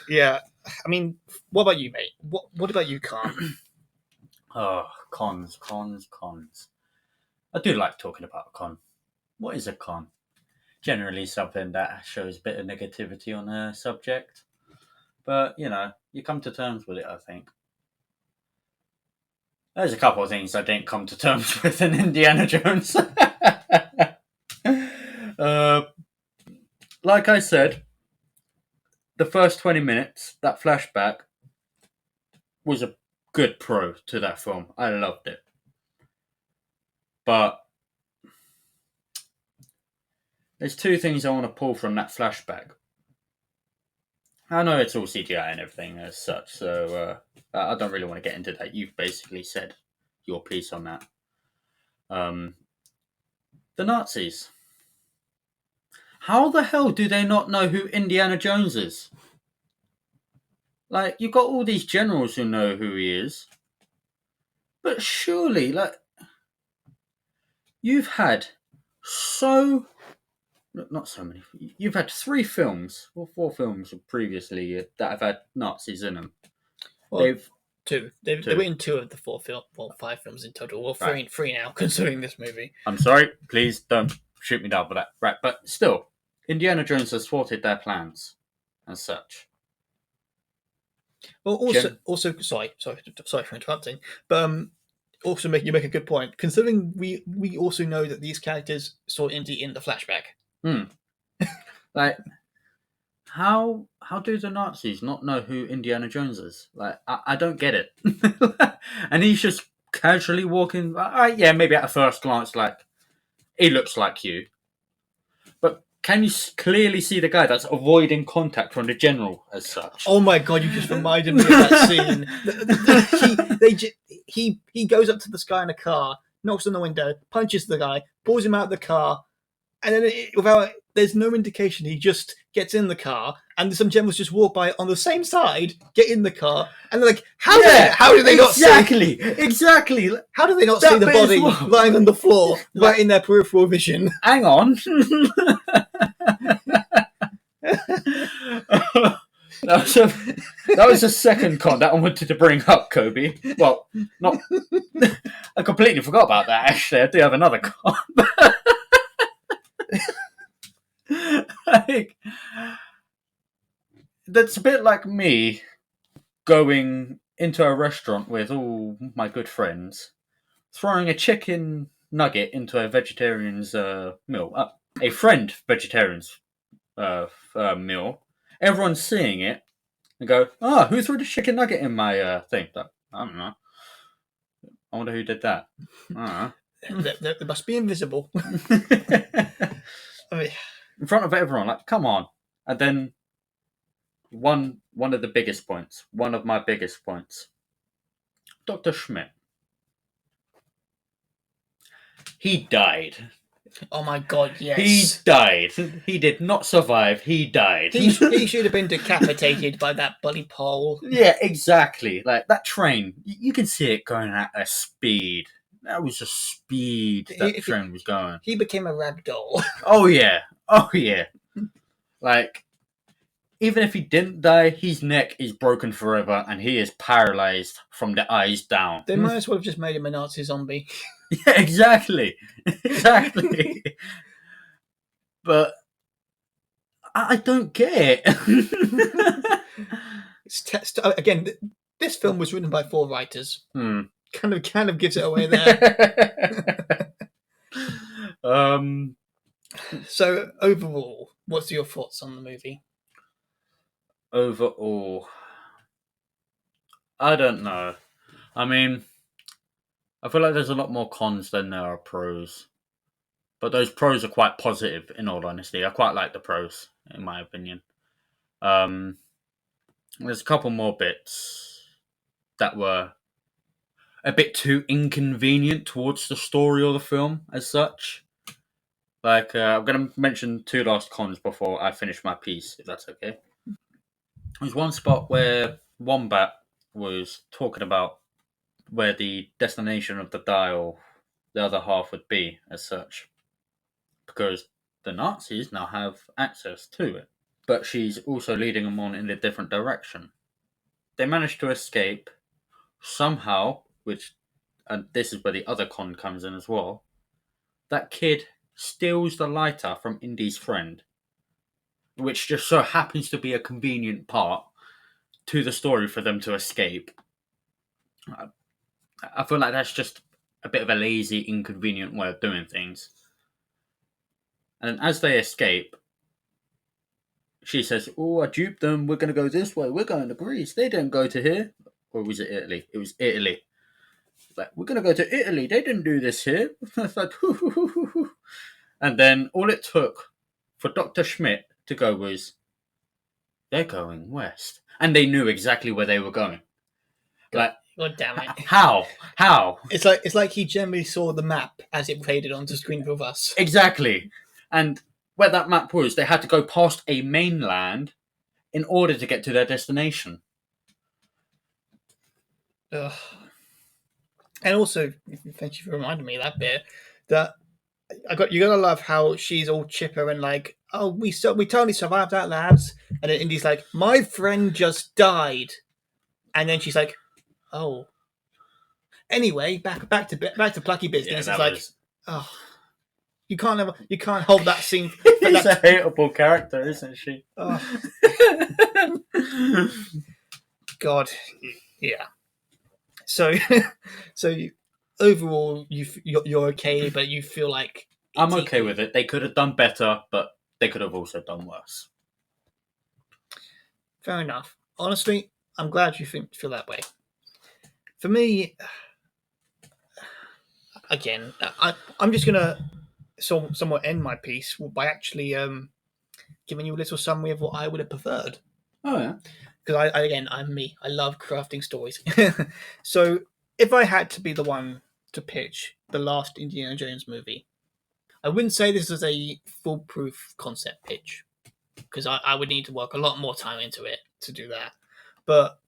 Yeah, I mean, what about you, mate? What about you, Khan? Oh, cons. I do like talking about a con. What is a con? Generally something that shows a bit of negativity on a subject. But, you come to terms with it, I think. There's a couple of things I didn't come to terms with in Indiana Jones. Like I said, the first 20 minutes, that flashback, was a good pro to that film. I loved it. But there's 2 things I want to pull from that flashback. I know it's all CGI and everything as such, so I don't really want to get into that. You've basically said your piece on that. The Nazis. How the hell do they not know who Indiana Jones is? Like, you've got all these generals who know who he is. But surely, you've had not so many. You've had 3 films or 4 films previously that have had Nazis in them. Well, 2. They were in 2 of the 4 5 films in total. Well, 3 now, considering this movie. I'm sorry, please don't shoot me down for that. Right, but still, Indiana Jones has thwarted their plans as such. Well, also, sorry for interrupting, but also you make a good point. Considering we also know that these characters saw Indy in the flashback. Like, how do the Nazis not know who Indiana Jones is? Like, I don't get it. And he's just casually walking. Yeah, maybe at a first glance, like, he looks like you. But can you clearly see the guy that's avoiding contact from the general as such? Oh my god, you just reminded me of that scene. He goes up to this guy in a car, knocks on the window, punches the guy, pulls him out of the car, and then there's no indication, he just gets in the car, and some generals just walk by on the same side, get in the car, and they're like, how do they not see? Exactly. How do they not see the body lying on the floor, right in their peripheral vision? Hang on. That was a second con that I wanted to bring up, Kobe. Well, I completely forgot about that, actually. I do have another con. That's a bit like me going into a restaurant with all my good friends, throwing a chicken nugget into a vegetarian's meal, a friend vegetarian's meal. Everyone's seeing it and go, who threw the chicken nugget in my thing? I don't know. I wonder who did that. I don't know. They must be invisible. I mean, in front of everyone, like, come on. And then one of the biggest points, one of my biggest points, Dr. Schmidt. He died. Oh my god, yes. He died. He did not survive. He died. He should have been decapitated by that bloody pole. Yeah, exactly. Like, that train, you can see it going at a speed. That was the speed that the train was going. He became a ragdoll. Oh, yeah. Like, even if he didn't die, his neck is broken forever and he is paralyzed from the eyes down. They might as well have just made him a Nazi zombie. Yeah, exactly. But I don't get it. Again, this film was written by 4 writers. Kind of gives it away there. um, So overall, what's your thoughts on the movie? overall, I don't know. I mean, I feel like there's a lot more cons than there are pros. But those pros are quite positive, in all honesty. I quite like the pros, in my opinion. Um, there's a couple more bits that were a bit too inconvenient towards the story or the film as such. Like, I'm going to mention two last cons before I finish my piece, if that's okay. There's one spot where Wombat was talking about where the destination of the dial, the other half would be as such, because the Nazis now have access to it. But she's also leading them on in a different direction. They manage to escape somehow, which, and this is where the other con comes in as well. That kid steals the lighter from Indy's friend, which just so happens to be a convenient part to the story for them to escape. I feel like that's just a bit of a lazy, inconvenient way of doing things. And as they escape, she says, "Oh, I duped them. We're going to go this way. We're going to Greece. They didn't go to here." Or was it Italy? It was Italy. Like, we're going to go to Italy. They didn't do this here. It's like, hoo, hoo, hoo, hoo, hoo. And then all it took for Dr. Schmidt to go was, they're going west. And they knew exactly where they were going. Like, God damn it! how? It's like he generally saw the map as it faded onto screen with us. Exactly. And where that map was, they had to go past a mainland in order to get to their destination. Ugh. And also, thank you for reminding me of that bit. That you gotta love how she's all chipper and like, oh, we totally survived that, lads. And then Indy's like, my friend just died, and then she's like, oh. Anyway, back to plucky business. Yeah, It's like, oh, you can't hold that scene. She's a hateable character, isn't she? Oh, God, yeah. So, so overall, you're okay, but you feel like I'm okay with it. They could have done better, but they could have also done worse. Fair enough. Honestly, I'm glad you feel that way. For me, again, I'm just gonna somewhat end my piece by actually giving you a little summary of what I would have preferred. Oh yeah. Because I'm me. I love crafting stories. So if I had to be the one to pitch the last Indiana Jones movie, I wouldn't say this is a foolproof concept pitch because I would need to work a lot more time into it to do that. But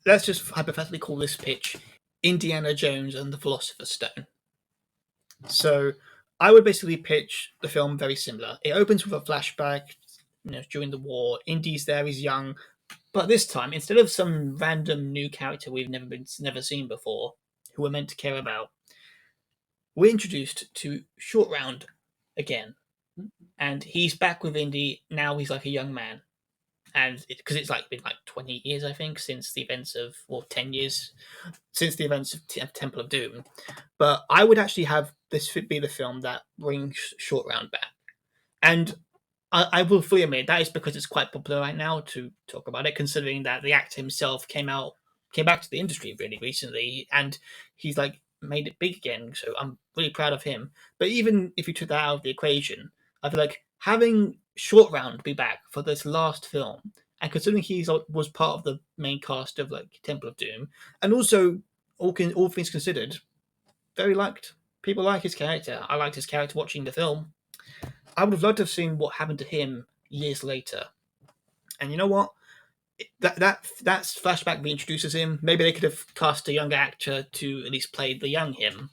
let's just hypothetically call this pitch Indiana Jones and the Philosopher's Stone. So I would basically pitch the film very similar. It opens with a flashback, during the war. Indy's there, he's young, but this time, instead of some random new character we've never seen before, who we're meant to care about, we're introduced to Short Round again, and he's back with Indy. Now he's like a young man, and because it's like been like 20 years, I think, since the events of, or 10 years since the events of Temple of Doom. But I would actually have this be the film that brings Short Round back, and I will fully admit that is because it's quite popular right now to talk about it, considering that the actor himself came back to the industry really recently, and he's like made it big again. So I'm really proud of him. But even if you took that out of the equation, I feel like having Short Round be back for this last film, and considering he was part of the main cast of like Temple of Doom, and also all things considered, very liked. People like his character. I liked his character watching the film. I would have loved to have seen what happened to him years later. And you know what? That's flashback reintroduces him. Maybe they could have cast a younger actor to at least play the young him.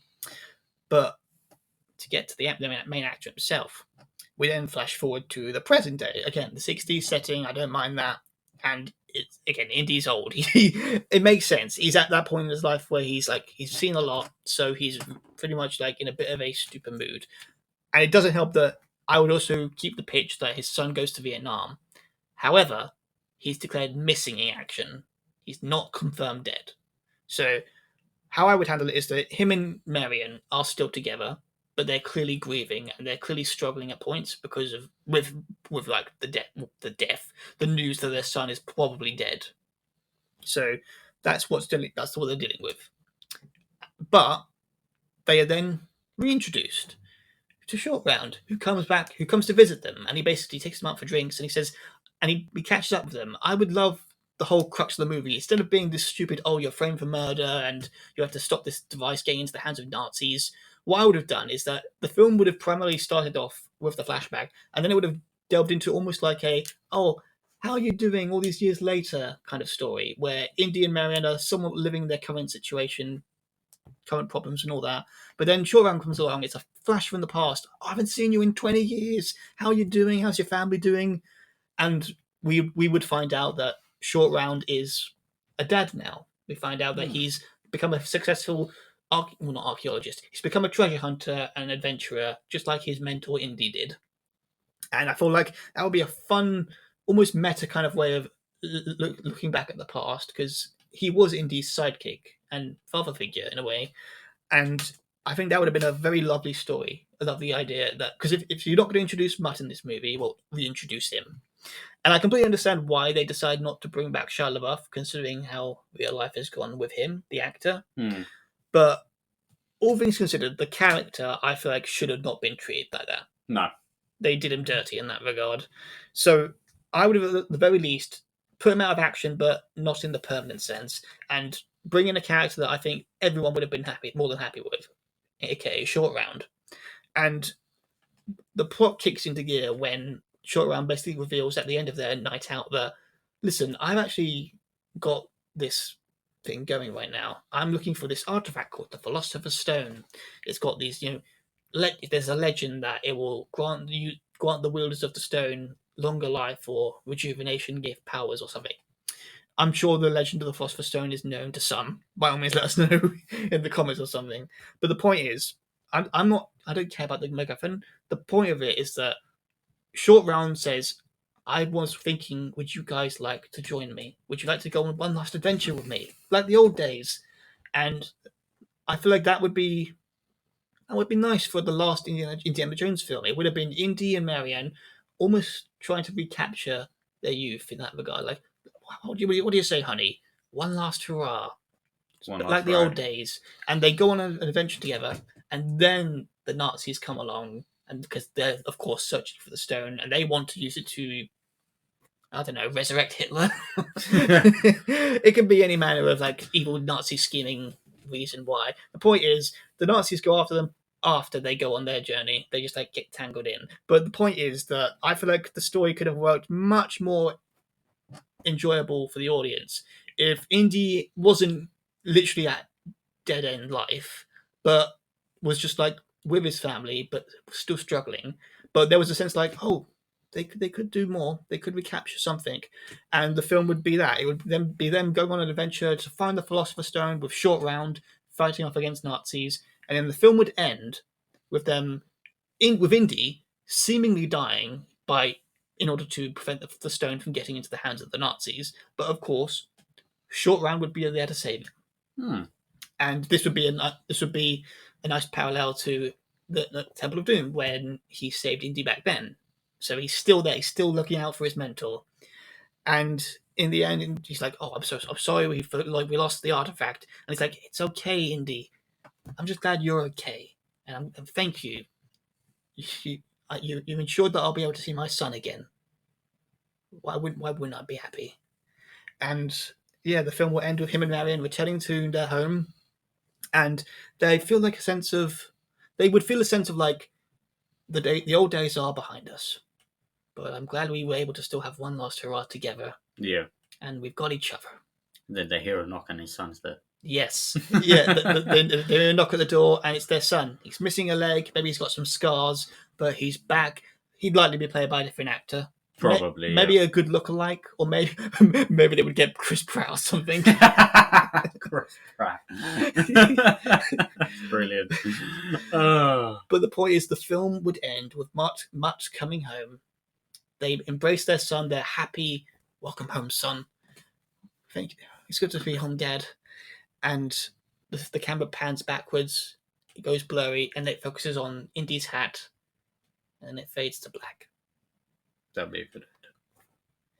But to get to the main actor himself, we then flash forward to the present day. Again, the 60s setting, I don't mind that. And it's, again, Indy's old. It makes sense. He's at that point in his life where he's seen a lot, so he's pretty much like in a bit of a stupid mood. And it doesn't help that I would also keep the pitch that his son goes to Vietnam. However, he's declared missing in action. He's not confirmed dead. So how I would handle it is that him and Marion are still together, but they're clearly grieving and they're clearly struggling at points because of with like the news that their son is probably dead. So that's what they're dealing with. But they are then reintroduced to Short Round, who comes to visit them, and he basically takes them out for drinks, and he says, and he catches up with them. I would love the whole crux of the movie, instead of being this stupid, oh, you're framed for murder, and you have to stop this device getting into the hands of Nazis. What I would have done is that the film would have primarily started off with the flashback, and then it would have delved into almost like a, oh, how are you doing all these years later kind of story, where Indy and Marianne are somewhat living their current situation, current problems and all that. But then Short Round comes along, it's a flash from the past. Oh, I haven't seen you in 20 years. How are you doing? How's your family doing? And we would find out that Short Round is a dad now. We find out that he's become a successful, not archaeologist, he's become a treasure hunter and adventurer, just like his mentor Indy did. And I feel like that would be a fun, almost meta kind of way of looking back at the past, because he was Indy's sidekick and father figure in a way. And I think that would have been a very lovely story, a lovely idea. That because if you're not going to introduce Mutt in this movie, well, reintroduce him. And I completely understand why they decide not to bring back Shia LaBeouf, considering how real life has gone with him, the actor. But all things considered, the character, I feel like, should have not been treated like that. No. They did him dirty in that regard. So I would have, at the very least, put him out of action, but not in the permanent sense, and bring in a character that I think everyone would have been more than happy with, aka Short Round. And the plot kicks into gear when Short Round basically reveals at the end of their night out that, listen, I've actually got this thing going right now. I'm looking for this artifact called the Philosopher's Stone. It's got these, there's a legend that it will grant the wielders of the stone longer life or rejuvenation, gift powers or something. I'm sure the legend of the Philosopher's Stone is known to some. By all means, let us know in the comments or something. But the point is, I don't care about the MacGuffin. The point of it is that Short Round says, I was thinking, would you guys like to join me? Would you like to go on one last adventure with me? Like the old days. And I feel like that would be nice for the last Indiana Jones film. It would have been Indy and Marianne almost trying to recapture their youth in that regard. Like, what do you say, honey? One last hurrah. Like the old days. And they go on an adventure together, and then the Nazis come along, and because they're, of course, searching for the stone, and they want to use it to, I don't know, resurrect Hitler. It can be any manner of like evil Nazi scheming reason why. The point is, the Nazis go after them after they go on their journey. They just like get tangled in. But the point is that I feel like the story could have worked much more enjoyable for the audience if Indy wasn't literally at dead end life, but was just like with his family, but still struggling. But there was a sense like, oh, they could do more. They could recapture something, and the film would be that. It would then be them going on an adventure to find the Philosopher's Stone with Short Round fighting off against Nazis, and then the film would end with them with Indy seemingly dying in order to prevent the stone from getting into the hands of the Nazis. But of course, Short Round would be there to save him. And this would be a nice parallel to the Temple of Doom when he saved Indy back then. So he's still there. He's still looking out for his mentor. And in the end, he's like, "Oh, I'm sorry. We lost the artifact." And he's like, "It's okay, Indy. I'm just glad you're okay. And thank you. You ensured that I'll be able to see my son again. Why wouldn't I be happy?" And yeah, the film will end with him and Marion returning to their home, and they feel like they would feel a sense of like the old days are behind us, but I'm glad we were able to still have one last hurrah together. Yeah. And we've got each other. Then they hear a knock and his son's there. Yes. Yeah, they knock at the door and it's their son. He's missing a leg, maybe he's got some scars, but he's back. He'd likely be played by a different actor. Probably. Maybe a good lookalike, or maybe they would get Chris Pratt or something. Chris Pratt. Brilliant. But the point is, the film would end with Mutt coming home. They embrace their son. They're happy. Welcome home, son. Thank you. It's good to be home, Dad. And the camera pans backwards. it goes blurry, and it focuses on Indy's hat, and it fades to black. That'd be a good.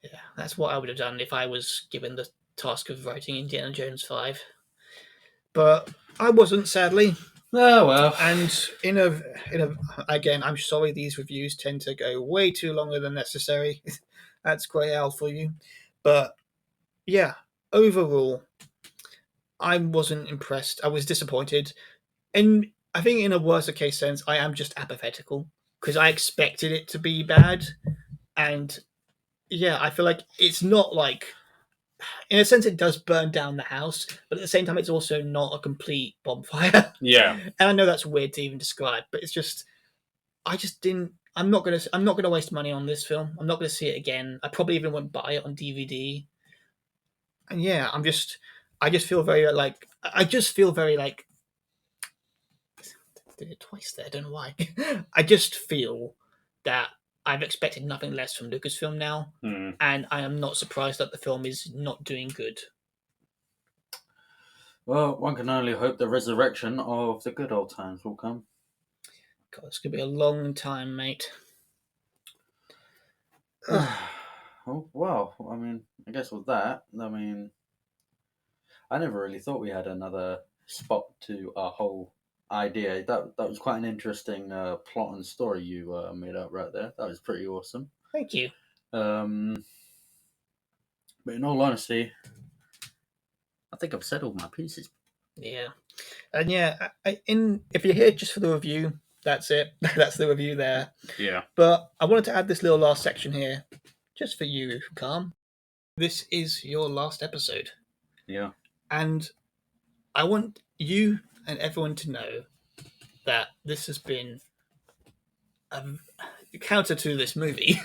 Yeah, that's what I would have done if I was given the task of writing Indiana Jones 5. But I wasn't, sadly. Oh well. And again, I'm sorry these reviews tend to go way too longer than necessary. That's Grey Owl for you. But yeah, overall, I wasn't impressed. I was disappointed. And I think in a worse case sense, I am just apathetical because I expected it to be bad. And yeah, I feel like it's not like, in a sense, it does burn down the house, but at the same time, it's also not a complete bonfire. Yeah. And I know that's weird to even describe, but it's just, I just didn't. I'm not gonna waste money on this film. I'm not gonna see it again. I probably even won't buy it on DVD. And yeah, I just feel very like, did it twice there. I don't know why. I just feel that I've expected nothing less from Lucasfilm now, and I am not surprised that the film is not doing good. Well, one can only hope the resurrection of the good old times will come. God, it's gonna be a long time, mate. Oh, well, I mean, I guess with that, I never really thought we had another spot to our whole idea. That was quite an interesting plot and story you made up right there. That was pretty awesome. Thank you. But in all honesty, I think I've said all my pieces. Yeah, and yeah, if you're here just for the review, that's it. That's the review there. Yeah. But I wanted to add this little last section here, just for you, Kalm. This is your last episode. Yeah. And I want you and everyone to know that this has been a counter to this movie.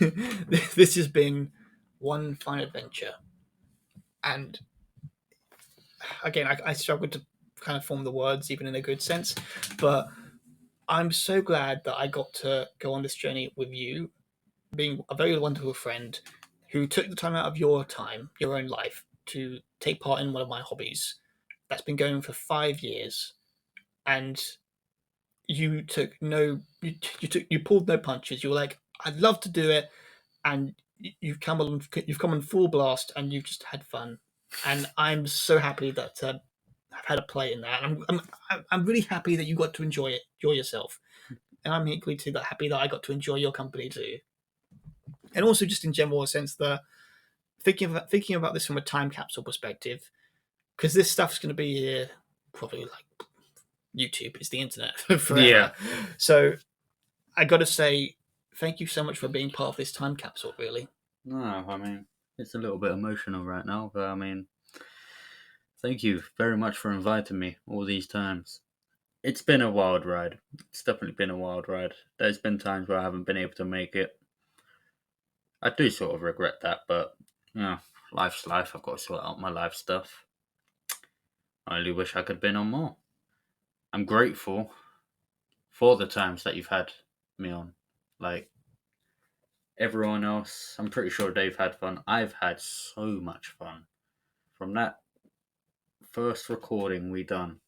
This has been one fine adventure. And again, I struggled to kind of form the words, even in a good sense. But I'm so glad that I got to go on this journey with you, being a very wonderful friend who took the time out of your time, your own life, to take part in one of my hobbies that's been going for 5 years. And you you pulled no punches. You were like, I'd love to do it, and you've come on full blast, and you've just had fun. And I'm so happy that I've had a play in that. And I'm really happy that you got to enjoy yourself, and I'm equally too that happy that I got to enjoy your company too. And also, just in general, a sense that thinking about this from a time capsule perspective, because this stuff's going to be here probably like YouTube is the internet forever. Yeah. So I got to say, thank you so much for being part of this time capsule. Really. No, I mean, it's a little bit emotional right now, but I mean, thank you very much for inviting me all these times. It's been a wild ride. It's definitely been a wild ride. There's been times where I haven't been able to make it. I do sort of regret that, but life's life. I've got to sort out my life stuff. I only wish I could have been on more. I'm grateful for the times that you've had me on. Like everyone else, I'm pretty sure they've had fun. I've had so much fun. From that first recording we done,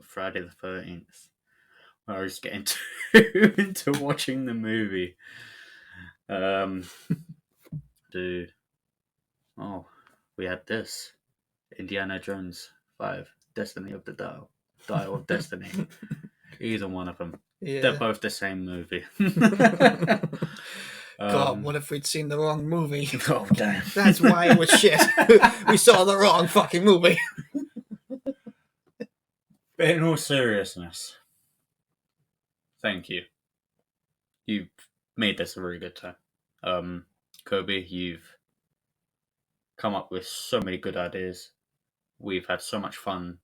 Friday the 13th, where I was getting too into watching the movie. Dude. Oh, we had this. Indiana Jones 5, Destiny of the Dial. Dial of Destiny. Either one of them. Yeah. They're both the same movie. God, what if we'd seen the wrong movie? Oh, damn. That's why it was shit. We saw the wrong fucking movie. But in all seriousness, thank you. You've made this a really good time. Kobe, you've come up with so many good ideas. We've had so much fun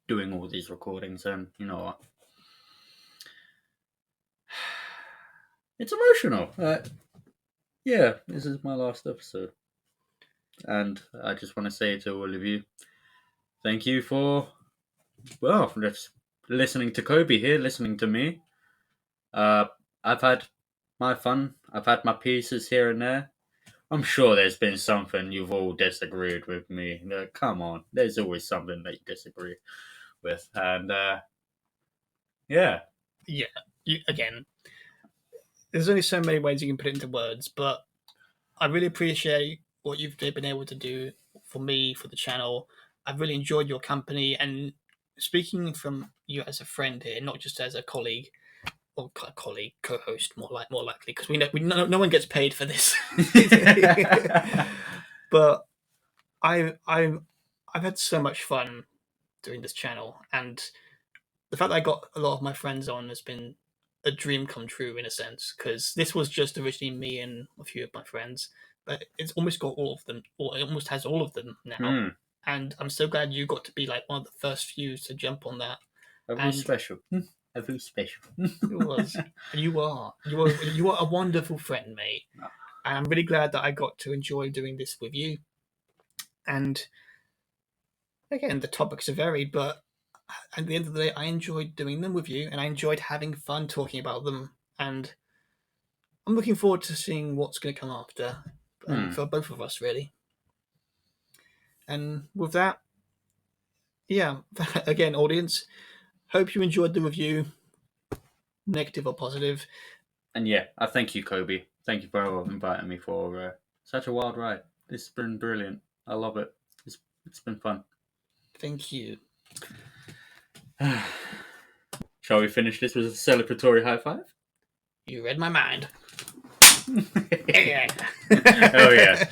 doing all these recordings, and you know what? It's emotional. Yeah, this is my last episode. And I just want to say to all of you, thank you for just listening to Kobe here, listening to me. I've had my fun. I've had my pieces here and there. I'm sure there's been something you've all disagreed with me. Come on, there's always something that you disagree with. And Yeah. Again, there's only so many ways you can put it into words, but I really appreciate what you've been able to do for me, for the channel. I've really enjoyed your company, and speaking from you as a friend here, not just as a colleague or colleague, co-host, more likely, because no one gets paid for this. But I've had so much fun doing this channel, and the fact that I got a lot of my friends on has been a dream come true in a sense, because this was just originally me and a few of my friends, but it's almost got all of them, or it almost has all of them now. And I'm so glad you got to be like one of the first few to jump on that. Very special. Very special. It was. You are a wonderful friend, mate. And I'm really glad that I got to enjoy doing this with you. And again, the topics are varied, but at the end of the day, I enjoyed doing them with you, and I enjoyed having fun talking about them. And I'm looking forward to seeing what's going to come after for both of us, really. And with that, yeah, again, audience, hope you enjoyed the review, negative or positive. And yeah, I thank you, Kobe. Thank you for inviting me for such a wild ride. It's been brilliant. I love it. It's been fun. Thank you. Shall we finish this with a celebratory high five? You read my mind. Oh yeah.